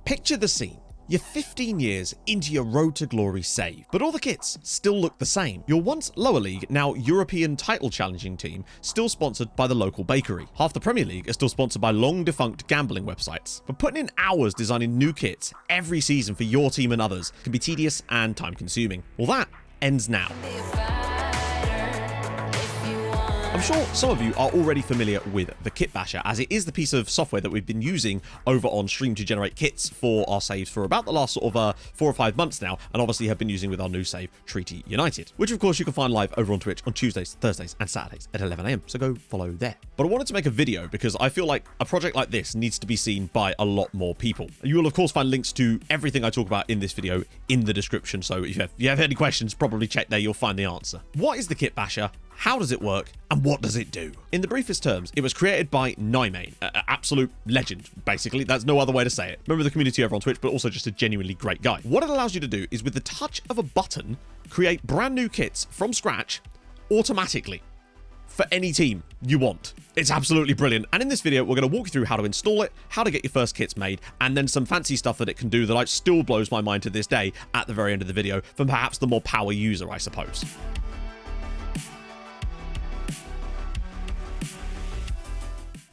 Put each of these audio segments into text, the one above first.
Picture the scene. You're 15 years into your Road to Glory save, but all the kits still look the same. Your once lower league, now European title challenging team, still sponsored by the local bakery. Half the Premier League is still sponsored by long defunct gambling websites. But putting in hours designing new kits every season for your team and others can be tedious and time consuming. Well, that ends now. I'm sure some of you are already familiar with the Kitbasher, as it is the piece of software that we've been using over on stream to generate kits for our saves for about the last sort of 4 or 5 months now, and obviously have been using with our new save, Treaty United, which of course you can find live over on Twitch on Tuesdays, Thursdays and Saturdays at 11 AM, so go follow there. But I wanted to make a video because I feel like a project like this needs to be seen by a lot more people. You will of course find links to everything I talk about in this video in the description, so if you have any questions, probably check there, you'll find the answer. What is the Kitbasher? How does it work, and what does it do? In the briefest terms, it was created by Nymane, an absolute legend, basically. That's no other way to say it. Member of the community over on Twitch, but also just a genuinely great guy. What it allows you to do is, with the touch of a button, create brand new kits from scratch automatically for any team you want. It's absolutely brilliant. And in this video, we're going to walk you through how to install it, how to get your first kits made, and then some fancy stuff that it can do that still blows my mind to this day at the very end of the video, from perhaps the more power user, I suppose.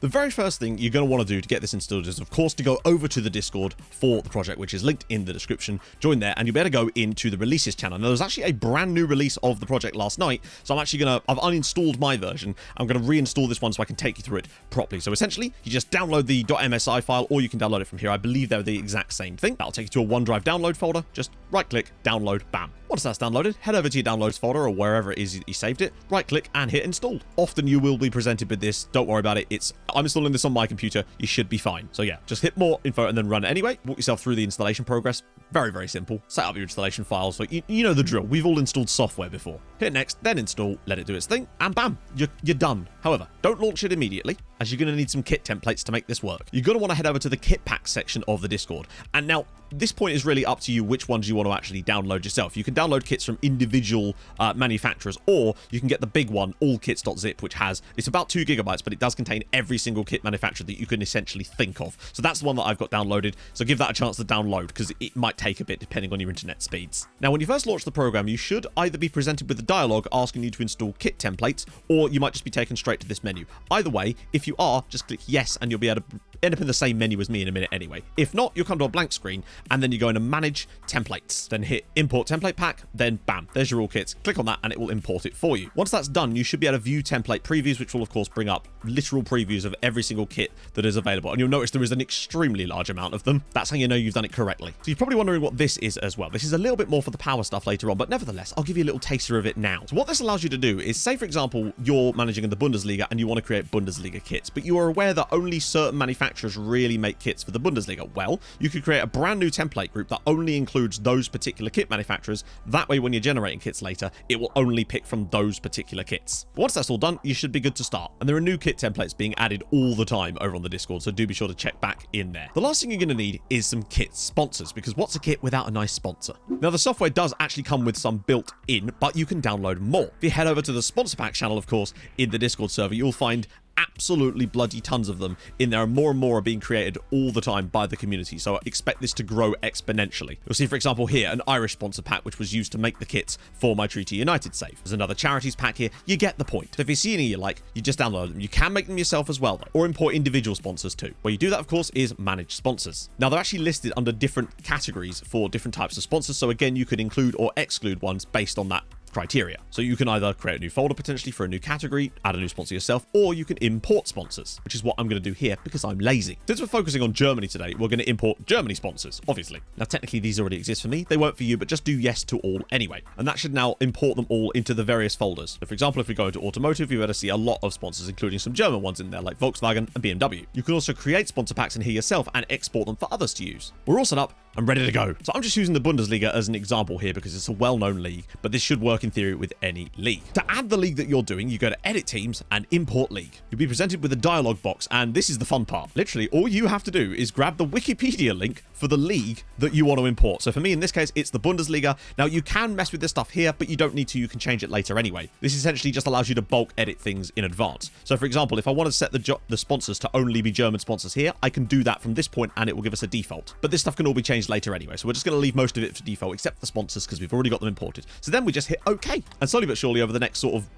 The very first thing you're going to want to do to get this installed is, of course, to go over to the Discord for the project, which is linked in the description. Join there, and you'll be able to go into the releases channel. Now, there was actually a brand new release of the project last night, so I've uninstalled my version. I'm going to reinstall this one so I can take you through it properly. So essentially, you just download the .msi file, or you can download it from here. I believe they're the exact same thing. That'll take you to a OneDrive download folder. Just right-click, download, bam. Once that's downloaded, head over to your downloads folder or wherever it is you saved it, right-click and hit install. Often you will be presented with this. Don't worry about it. I'm installing this on my computer. You should be fine. So yeah, just hit more info and then run it anyway. Walk yourself through the installation progress. Very, very simple. Set up your installation files. So you know the drill. We've all installed software before. Hit next, then install, let it do its thing, and bam, you're done. However, don't launch it immediately, as you're going to need some kit templates to make this work. You're going to want to head over to the kit pack section of the Discord. And now, this point is really up to you which ones you want to actually download yourself. You can download kits from individual manufacturers, or you can get the big one, allkits.zip, which it's about 2 gigabytes, but it does contain every single kit manufacturer that you can essentially think of. So that's the one that I've got downloaded. So give that a chance to download, because it might take a bit depending on your internet speeds. Now, when you first launch the program, you should either be presented with a dialog asking you to install kit templates, or you might just be taken straight to this menu. Either way, if you are, just click yes, and you'll be able to end up in the same menu as me in a minute anyway. If not, you'll come to a blank screen, and then you go into manage templates, then hit import template pack, then bam, there's your all kits. Click on that and it will import it for you. Once that's done, you should be able to view template previews, which will of course bring up literal previews of every single kit that is available, and you'll notice there is an extremely large amount of them. That's how you know you've done it correctly. So you're probably wondering what this is as well. This is a little bit more for the power stuff later on, but nevertheless, I'll give you a little taster of it now. So what this allows you to do is, say for example, you're managing in the Bundesliga and you want to create Bundesliga kits, but you are aware that only certain manufacturers really make kits for the Bundesliga. Well, you could create a brand new template group that only includes those particular kit manufacturers. That way, when you're generating kits later, it will only pick from those particular kits. Once that's all done, you should be good to start. And there are new kit templates being added all the time over on the Discord, so do be sure to check back in there. The last thing you're going to need is some kit sponsors, because what's a kit without a nice sponsor? Now, the software does actually come with some built in, but you can download more. If you head over to the sponsor pack channel, of course, in the Discord server, you'll find absolutely bloody tons of them in there, and more are being created all the time by the community, so expect this to grow exponentially. You'll see, for example, here an Irish sponsor pack, which was used to make the kits for my Treaty United save. There's another charities pack here. You get the point. So if you see any you like, you just download them. You can make them yourself as well, though, or import individual sponsors too. Where you do that, of course, is manage sponsors. Now, they're actually listed under different categories for different types of sponsors, so again, you could include or exclude ones based on that criteria. So you can either create a new folder potentially for a new category, add a new sponsor yourself, or you can import sponsors, which is what I'm going to do here because I'm lazy. Since we're focusing on Germany today, we're going to import Germany sponsors, obviously. Now, technically, these already exist for me. They won't for you, but just do yes to all anyway. And that should now import them all into the various folders. So for example, if we go into automotive, you're going to see a lot of sponsors, including some German ones in there, like Volkswagen and BMW. You can also create sponsor packs in here yourself and export them for others to use. We're all set up. I'm ready to go. So I'm just using the Bundesliga as an example here because it's a well-known league, but this should work in theory with any league. To add the league that you're doing, you go to Edit Teams and Import League. You'll be presented with a dialog box, and this is the fun part. Literally, all you have to do is grab the Wikipedia link for the league that you want to import. So for me, in this case, it's the Bundesliga. Now, you can mess with this stuff here, but you don't need to. You can change it later anyway. This essentially just allows you to bulk edit things in advance. So for example, if I want to set the sponsors to only be German sponsors here, I can do that from this point and it will give us a default. But this stuff can all be changed later anyway. So we're just going to leave most of it for default except the sponsors because we've already got them imported. So then we just hit OK. And slowly but surely over the next sort of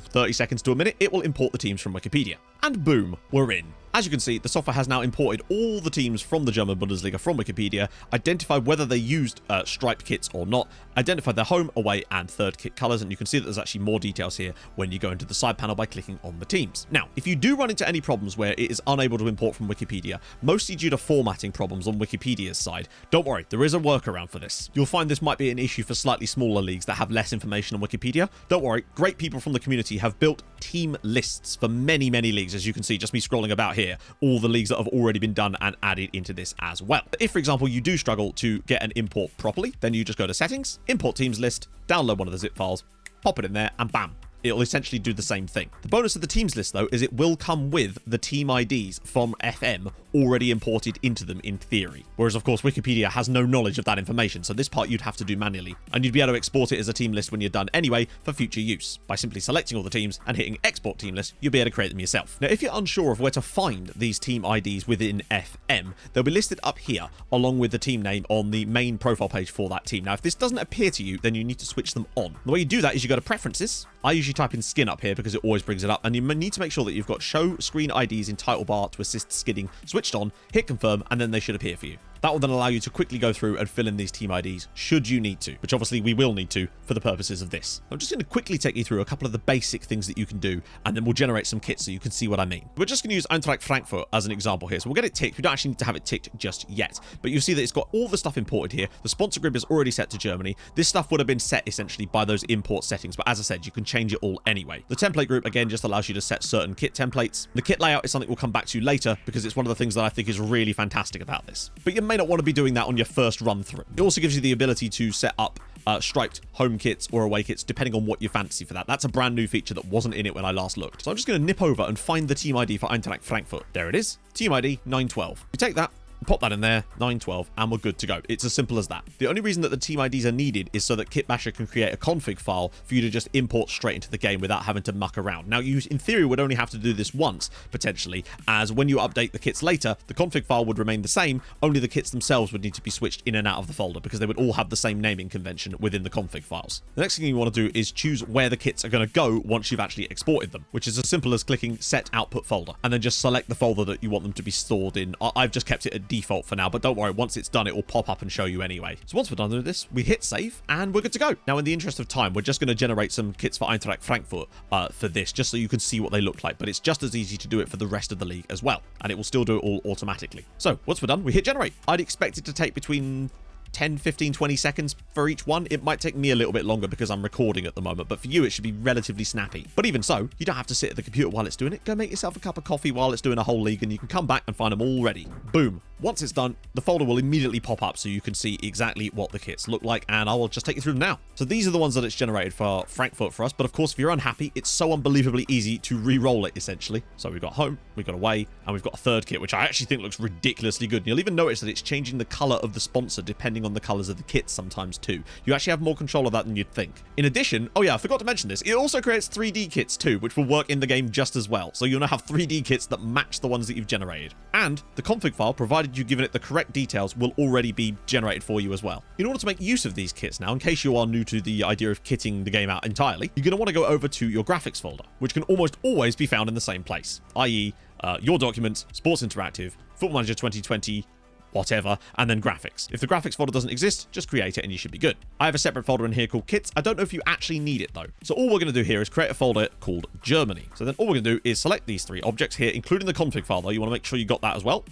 30 seconds to a minute, it will import the teams from Wikipedia. And boom, we're in. As you can see, the software has now imported all the teams from the German Bundesliga from Wikipedia, identified whether they used striped kits or not, identified their home, away, and third kit colors, and you can see that there's actually more details here when you go into the side panel by clicking on the teams. Now, if you do run into any problems where it is unable to import from Wikipedia, mostly due to formatting problems on Wikipedia's side, don't worry, there is a workaround for this. You'll find this might be an issue for slightly smaller leagues that have less information on Wikipedia. Don't worry, great people from the community have built team lists for many, many leagues. As you can see, just me scrolling about here, all the leagues that have already been done and added into this as well. If, for example, you do struggle to get an import properly, then you just go to Settings, Import Teams List, download one of the zip files, pop it in there, and bam, it'll essentially do the same thing. The bonus of the teams list, though, is it will come with the team IDs from FM already imported into them in theory. Whereas, of course, Wikipedia has no knowledge of that information, so this part you'd have to do manually. And you'd be able to export it as a team list when you're done anyway for future use. By simply selecting all the teams and hitting Export Team List, you'll be able to create them yourself. Now, if you're unsure of where to find these team IDs within FM, they'll be listed up here, along with the team name on the main profile page for that team. Now, if this doesn't appear to you, then you need to switch them on. The way you do that is you go to Preferences. I usually type in skin up here because it always brings it up, and you need to make sure that you've got show screen IDs in title bar to assist skidding switched on, hit confirm, and then they should appear for you. That will then allow you to quickly go through and fill in these team IDs should you need to, which obviously we will need to for the purposes of this. I'm just going to quickly take you through a couple of the basic things that you can do, and then we'll generate some kits so you can see what I mean. We're just going to use Eintracht Frankfurt as an example here. So we'll get it ticked. We don't actually need to have it ticked just yet, but you'll see that it's got all the stuff imported here. The sponsor grid is already set to Germany. This stuff would have been set essentially by those import settings, but as I said, you can change it all anyway. The template group, again, just allows you to set certain kit templates. The kit layout is something we'll come back to later because it's one of the things that I think is really fantastic about this. But you may not want to be doing that on your first run through. It also gives you the ability to set up striped home kits or away kits depending on what you fancy for that. That's a brand new feature that wasn't in it when I last looked. So I'm just going to nip over and find the team ID for Eintracht Frankfurt. There it is. Team ID 912. We take that, pop that in there, 912, and we're good to go. It's as simple as that. The only reason that the team IDs are needed is so that Kitbasher can create a config file for you to just import straight into the game without having to muck around. Now, you, in theory, would only have to do this once, potentially, as when you update the kits later, the config file would remain the same, only the kits themselves would need to be switched in and out of the folder because they would all have the same naming convention within the config files. The next thing you want to do is choose where the kits are going to go once you've actually exported them, which is as simple as clicking Set Output Folder, and then just select the folder that you want them to be stored in. I've just kept it at default for now, but don't worry, once it's done, it will pop up and show you anyway. So once we're done with this, we hit save and we're good to go. Now, in the interest of time, we're just going to generate some kits for Eintracht Frankfurt for this, just so you can see what they look like. But it's just as easy to do it for the rest of the league as well, and it will still do it all automatically. So once we're done, we hit generate. I'd expect it to take between 10, 15, 20 seconds for each one. It might take me a little bit longer because I'm recording at the moment, but for you, it should be relatively snappy. But even so, you don't have to sit at the computer while it's doing it. Go make yourself a cup of coffee while it's doing a whole league, and you can come back and find them all ready. Boom. Once it's done, the folder will immediately pop up so you can see exactly what the kits look like, and I will just take you through them now. So these are the ones that it's generated for Frankfurt for us, but of course, if you're unhappy, it's so unbelievably easy to re-roll it, essentially. So we've got home, we've got away, and we've got a third kit, which I actually think looks ridiculously good. And you'll even notice that it's changing the color of the sponsor depending on the colors of the kit sometimes too. You actually have more control of that than you'd think. In addition, oh yeah, I forgot to mention this, it also creates 3D kits too, which will work in the game just as well. So you'll now have 3D kits that match the ones that you've generated. And the config file, provided you've given it the correct details, will already be generated for you as well. In order to make use of these kits now, in case you are new to the idea of kitting the game out entirely, you're going to want to go over to your graphics folder, which can almost always be found in the same place, i.e. Your documents, Sports Interactive, Football Manager 2020, whatever, and then graphics. If the graphics folder doesn't exist, just create it and you should be good. I have a separate folder in here called kits. I don't know if you actually need it though. So all we're going to do here is create a folder called Germany. So then all we're going to do is select these three objects here, including the config file though. You want to make sure you got that as well.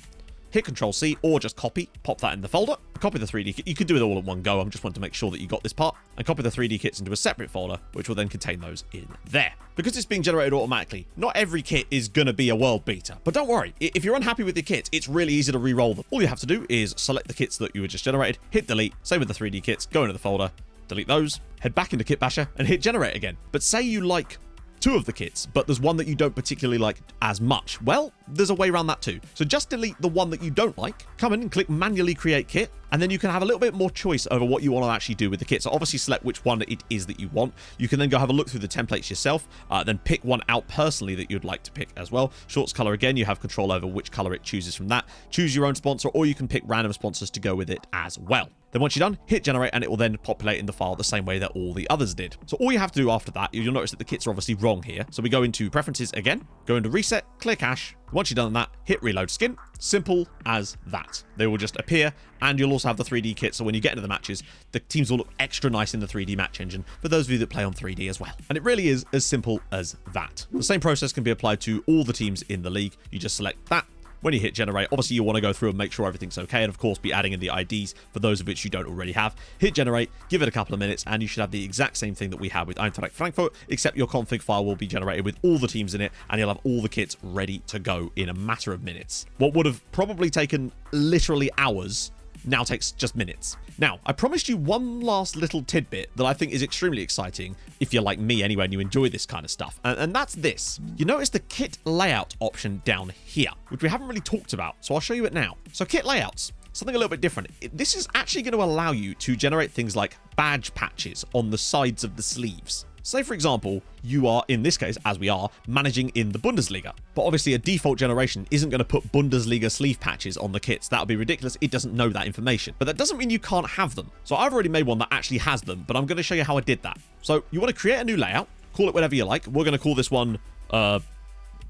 hit Control-C, or just copy, pop that in the folder, copy the 3D kit. You could do it all in one go. I'm just wanting to make sure that you got this part, and copy the 3D kits into a separate folder, which will then contain those in there. Because it's being generated automatically, not every kit is going to be a world beater. But don't worry, if you're unhappy with your kits, it's really easy to re-roll them. All you have to do is select the kits that you were just generated, hit delete, same with the 3D kits, go into the folder, delete those, head back into Kitbasher, and hit generate again. But say you like 2 of the kits, but there's one that you don't particularly like as much. Well, there's a way around that too. So just delete the one that you don't like, come in and click manually create kit, and then you can have a little bit more choice over what you want to actually do with the kit. So obviously select which one it is that you want. You can then go have a look through the templates yourself, then pick one out personally that you'd like to pick as well. Shorts color, again, you have control over which color it chooses from that. Choose your own sponsor, or you can pick random sponsors to go with it as well. Then once you're done, hit generate, and it will then populate in the file the same way that all the others did. So all you have to do after that, you'll notice that the kits are obviously wrong here. So we go into preferences again, go into reset, clear cache. Once you've done that, hit reload skin. Simple as that. They will just appear, and you'll also have the 3D kit, so when you get into the matches, the teams will look extra nice in the 3D match engine for those of you that play on 3D as well. And it really is as simple as that. The same process can be applied to all the teams in the league. You just select that. When you hit generate, obviously you want to go through and make sure everything's okay, and of course be adding in the IDs for those of which you don't already have. Hit generate, give it a couple of minutes, and you should have the exact same thing that we had with Eintracht Frankfurt, except your config file will be generated with all the teams in it, and you'll have all the kits ready to go in a matter of minutes. What would have probably taken literally hours now takes just minutes. Now, I promised you one last little tidbit that I think is extremely exciting, if you're like me anyway and you enjoy this kind of stuff, and that's this. You notice the kit layout option down here, which we haven't really talked about, so I'll show you it now. So kit layouts, something a little bit different. This is actually going to allow you to generate things like badge patches on the sides of the sleeves. Say, for example, you are, in this case, as we are, managing in the Bundesliga. But obviously a default generation isn't going to put Bundesliga sleeve patches on the kits. That would be ridiculous. It doesn't know that information. But that doesn't mean you can't have them. So I've already made one that actually has them, but I'm going to show you how I did that. So you want to create a new layout, call it whatever you like. We're going to call this one, well,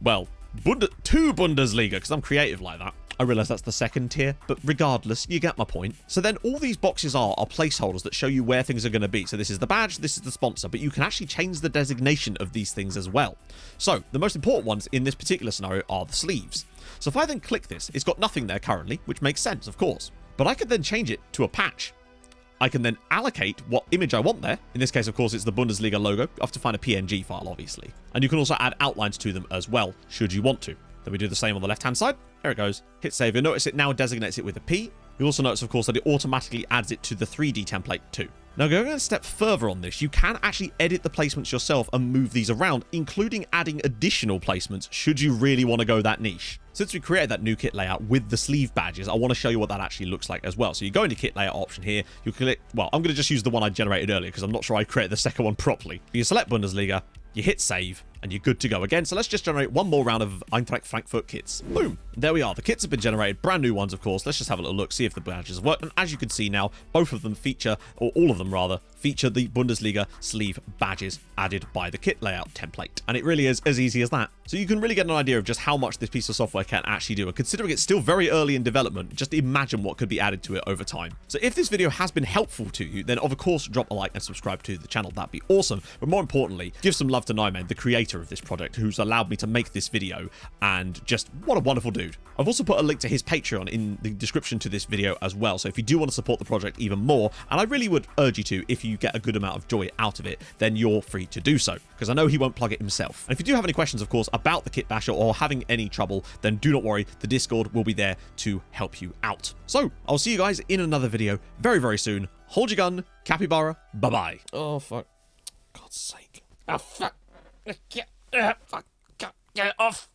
2 Bundesliga, because I'm creative like that. I realize that's the second tier, but regardless, you get my point. So then all these boxes are placeholders that show you where things are going to be. So this is the badge, this is the sponsor, but you can actually change the designation of these things as well. So the most important ones in this particular scenario are the sleeves. So if I then click this, it's got nothing there currently, which makes sense, of course. But I could then change it to a patch. I can then allocate what image I want there. In this case, of course, it's the Bundesliga logo. You have to find a PNG file, obviously. And you can also add outlines to them as well, should you want to. Then we do the same on the left-hand side. There it goes. Hit save. You'll notice it now designates it with a P. You'll also notice, of course, that it automatically adds it to the 3D template too. Now, going a step further on this, you can actually edit the placements yourself and move these around, including adding additional placements should you really want to go that niche. Since we created that new kit layout with the sleeve badges, I want to show you what that actually looks like as well. So you go into kit layout option here, you click, well, I'm going to just use the one I generated earlier because I'm not sure I created the second one properly. You select Bundesliga, you hit save, and you're good to go again. So let's just generate one more round of Eintracht Frankfurt kits. Boom. There we are. The kits have been generated, brand new ones, of course. Let's just have a little look, see if the badges work. And as you can see now, both of them feature, or all of them rather, feature the Bundesliga sleeve badges added by the kit layout template. And it really is as easy as that. So you can really get an idea of just how much this piece of software can actually do. And considering it's still very early in development, just imagine what could be added to it over time. So if this video has been helpful to you, then of course drop a like and subscribe to the channel. That'd be awesome. But more importantly, give some love to Nyman, the creator of this project, who's allowed me to make this video, and just what a wonderful dude. I've also put a link to his Patreon in the description to this video as well, so if you do want to support the project even more, and I really would urge you to, if you get a good amount of joy out of it, then you're free to do so, because I know he won't plug it himself. And if you do have any questions, of course, about the Kitbasher or having any trouble, then do not worry, the Discord will be there to help you out. So I'll see you guys in another video very, very soon. Hold your gun, capybara, bye-bye. Oh, fuck. God's sake. Oh, fuck. Fuck. Get off.